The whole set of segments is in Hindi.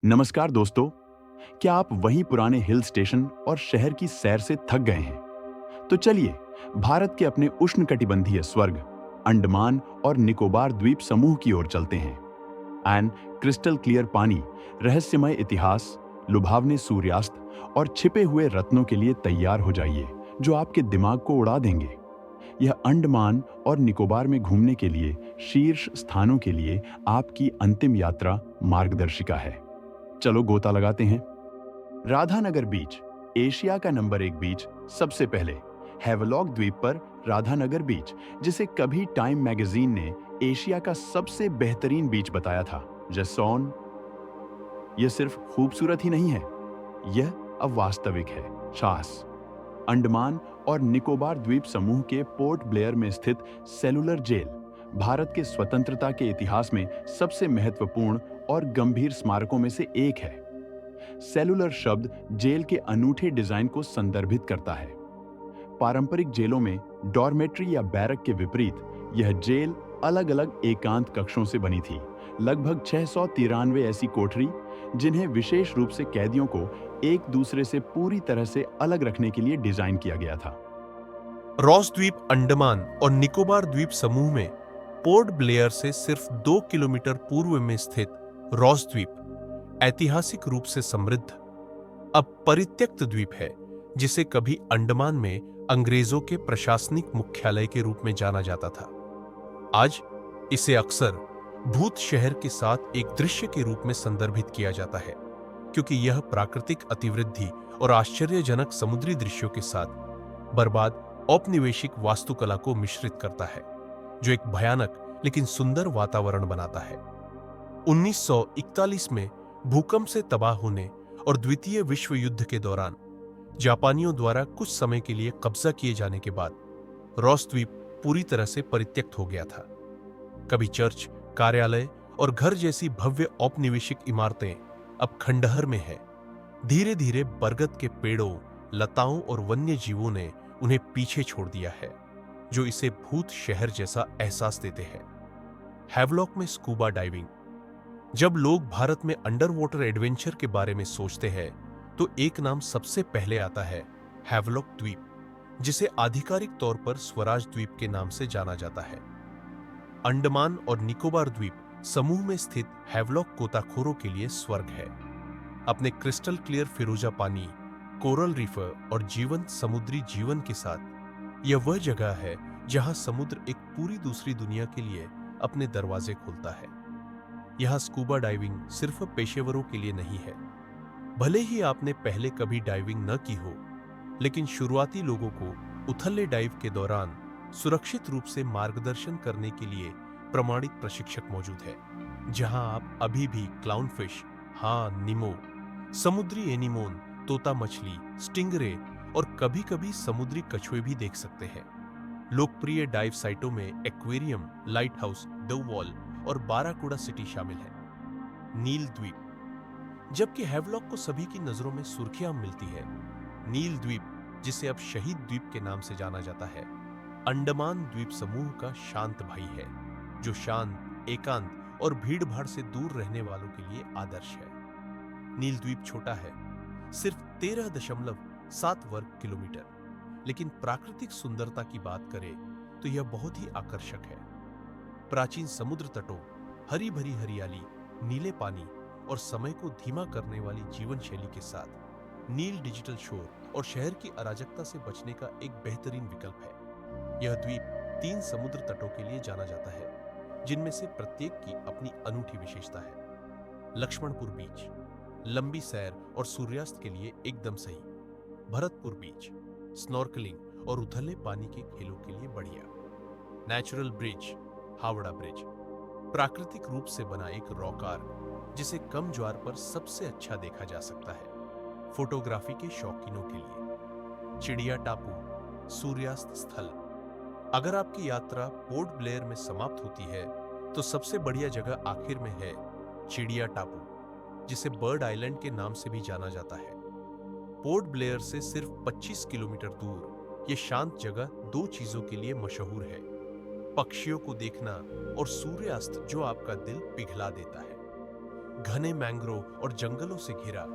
नमस्कार दोस्तों। क्या आप वहीं पुराने हिल स्टेशन और शहर की सैर से थक गए हैं? तो चलिए भारत के अपने उष्णकटिबंधीय स्वर्ग अंडमान और निकोबार द्वीप समूह की ओर चलते हैं। एंड क्रिस्टल क्लियर पानी, रहस्यमय इतिहास, लुभावने सूर्यास्त और छिपे हुए रत्नों के लिए तैयार हो जाइए, जो आपके दिमाग को उड़ा देंगे। यह अंडमान और निकोबार में घूमने के लिए शीर्ष स्थानों के लिए आपकी अंतिम यात्रा मार्गदर्शिका है। चलो गोता लगाते हैं। राधानगर बीच, एशिया का नंबर 1 बीच। सबसे पहले हैवलॉक द्वीप पर राधानगर बीच, जिसे कभी टाइम मैगजीन ने एशिया का सबसे बेहतरीन बीच बताया था। जेसॉन, यह सिर्फ खूबसूरत ही नहीं है, यह अब वास्तविक है। साहस, अंडमान और निकोबार द्वीप समूह के पोर्ट ब्लेयर में स्थित सेलुलर जेल भारत के स्वतंत्रता के इतिहास में सबसे महत्वपूर्ण और गंभीर स्मारकों में से एक है। सेलुलर शब्द जेल के अनूठे डिजाइन को संदर्भित करता है। पारंपरिक जेलों में डॉर्मेट्री या बैरक के विपरीत, यह जेल अलग-अलग एकांत कक्षों से बनी थी। लगभग 693 ऐसी कोठरी, जिन्हें विशेष रूप से कैदियों को एक दूसरे से पूरी तरह से अलग रखने के लिए डिजाइन किया गया था। रॉस द्वीप अंडमान और निकोबार द्वीप समूह में पोर्ट ब्लेयर से सिर्फ 2 किलोमीटर पूर्व में स्थित रॉस द्वीप ऐतिहासिक रूप से समृद्ध, अब परित्यक्त द्वीप है, जिसे कभी अंडमान में अंग्रेजों के प्रशासनिक मुख्यालय के रूप में जाना जाता था। आज इसे अक्सर भूत शहर के साथ एक दृश्य के रूप में संदर्भित किया जाता है, क्योंकि यह प्राकृतिक अतिवृद्धि और आश्चर्यजनक समुद्री दृश्यों के साथ बर्बाद औपनिवेशिक वास्तुकला को मिश्रित करता है, जो एक भयानक लेकिन सुंदर वातावरण बनाता है। 1941 में भूकंप से तबाह होने और द्वितीय विश्व युद्ध के दौरान जापानियों द्वारा कुछ समय के लिए कब्जा किए जाने के बाद रॉस द्वीप पूरी तरह से परित्यक्त हो गया था। कभी चर्च, कार्यालय और घर जैसी भव्य औपनिवेशिक इमारतें अब खंडहर में है। धीरे धीरे बरगद के पेड़ों, लताओं और वन्य जीवों ने उन्हें पीछे छोड़ दिया है, जो इसे भूत शहर जैसा एहसास देते हैं। हैवलॉक में स्कूबा डाइविंग। जब लोग भारत में अंडर वाटर एडवेंचर के बारे में सोचते हैं, तो एक नाम सबसे पहले आता है, हैवलॉक द्वीप, जिसे आधिकारिक तौर पर स्वराज द्वीप के नाम से जाना जाता है। अंडमान और निकोबार द्वीप समूह में स्थित हैवलॉक गोताखोरों के लिए स्वर्ग है। अपने क्रिस्टल क्लियर फिरोजा पानी, कोरल रीफ और जीवंत समुद्री जीवन के साथ यह वह जगह है जहां समुद्र एक पूरी दूसरी दुनिया के लिए अपने दरवाजे खोलता है। यहां स्कूबा डाइविंग सिर्फ पेशेवरों के लिए नहीं है। भले ही आपने पहले कभी डाइविंग न की हो, लेकिन शुरुआती लोगों को उथले डाइव के दौरान सुरक्षित रूप से मार्गदर्शन करने के लिए प्रमाणित प्रशिक्षक मौजूद है, जहां आप अभी भी क्लाउनफिश, नीमो, समुद्री एनीमोन, तोता मछली, स्टिंगरे और कभी-कभी समुद्री कछुए भी देख सकते हैं। लोकप्रिय डाइव साइटों में aquarium, light house, the wall और बाराकुडा सिटी शामिल है। नील द्वीप। जबकि हैवलॉक को सभी की नजरों में सुर्खियां मिलती है, नील द्वीप, जिसे अब शहीद द्वीप के नाम से जाना जाता है, अंडमान द्वीप समूह का शांत भाई है, जो शांत, एकांत और भीड़-भाड़ से दूर रहने वालों के लिए आदर्श है। नील द्वीप छोटा है, सिर्फ 13.7 वर्ग किलोमीटर, लेकिन प्राकृतिक सुंदरता की बात करें तो यह बहुत ही आकर्षक है। प्राचीन समुद्र तटों, हरी भरी हरियाली, नीले पानी और समय को धीमा करने वाली जीवन शैली के साथ नील डिजिटल शोर और शहर की अराजकता से बचने का एक बेहतरीन विकल्प है। यह द्वीप 3 समुद्र तटों के लिए जाना जाता है, जिनमें से प्रत्येक की अपनी अनूठी विशेषता है। लक्ष्मणपुर बीच, लंबी सैर और सूर्यास्त के लिए एकदम सही। भरतपुर बीच, स्नॉर्कलिंग और उथले पानी के खेलों के लिए बढ़िया। नेचुरल ब्रिज, हावड़ा ब्रिज, प्राकृतिक रूप से बना एक रॉक आर्क, जिसे कम ज्वार पर सबसे अच्छा देखा जा सकता है। फोटोग्राफी के शौकीनों के लिए चिड़िया टापू, सूर्यास्त स्थल। अगर आपकी यात्रा पोर्ट ब्लेयर में समाप्त होती है, तो सबसे बढ़िया जगह आखिर में है चिड़िया टापू, जिसे बर्ड आइलैंड के नाम से भी जाना जाता है। पोर्ट ब्लेयर से सिर्फ 25 किलोमीटर दूर यह शांत जगह 2 चीजों के लिए मशहूर है, पक्षियों को देखना और सूर्यास्त, जो आपका दिल पिघला देता है। घने मैंग्रोव और जंगलों से घिरा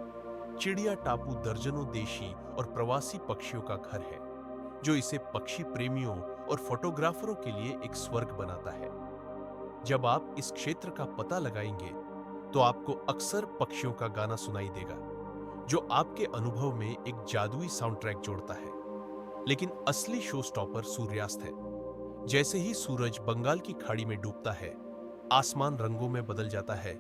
चिड़िया टापू दर्जनों देशी और प्रवासी पक्षियों का घर है, जो इसे पक्षी प्रेमियों और फोटोग्राफरों के लिए एक स्वर्ग बनाता है। जब आप इस क्षेत्र का पता लगाएंगे तो आपको अक्सर पक्षियों का गाना सुनाई देगा, जो आपके अनुभव में एक जादुई साउंड ट्रैक जोड़ता है। लेकिन असली शो स्टॉपर सूर्यास्त है। जैसे ही सूरज बंगाल की खाड़ी में डूबता है, आसमान रंगों में बदल जाता है,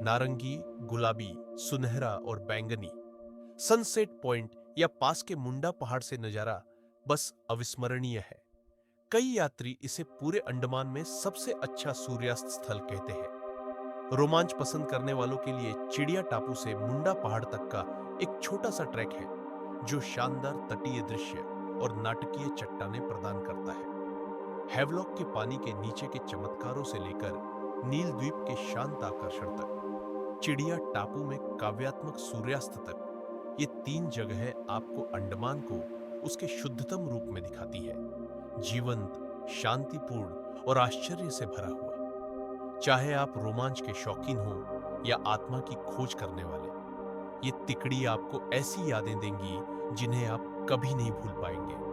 नारंगी, गुलाबी, सुनहरा और बैंगनी। सनसेट पॉइंट या पास के मुंडा पहाड़ से नजारा बस अविस्मरणीय है। कई यात्री इसे पूरे अंडमान में सबसे अच्छा सूर्यास्त स्थल कहते हैं। रोमांच पसंद करने वालों के लिए चिड़िया टापू से मुंडा पहाड़ तक का एक छोटा सा ट्रैक है, जो शानदार तटीय दृश्य और नाटकीय चट्टानें प्रदान करता है। हैवलॉक के पानी के नीचे के चमत्कारों से लेकर नील द्वीप के शांत आकर्षण तक, चिड़िया टापू में काव्यात्मक सूर्यास्त तक, ये 3 जगहें आपको अंडमान को उसके शुद्धतम रूप में दिखाती है, जीवंत, शांतिपूर्ण और आश्चर्य से भरा हुआ। चाहे आप रोमांच के शौकीन हो या आत्मा की खोज करने वाले, ये तिकड़ी आपको ऐसी यादें देंगी जिन्हें आप कभी नहीं भूल पाएंगे।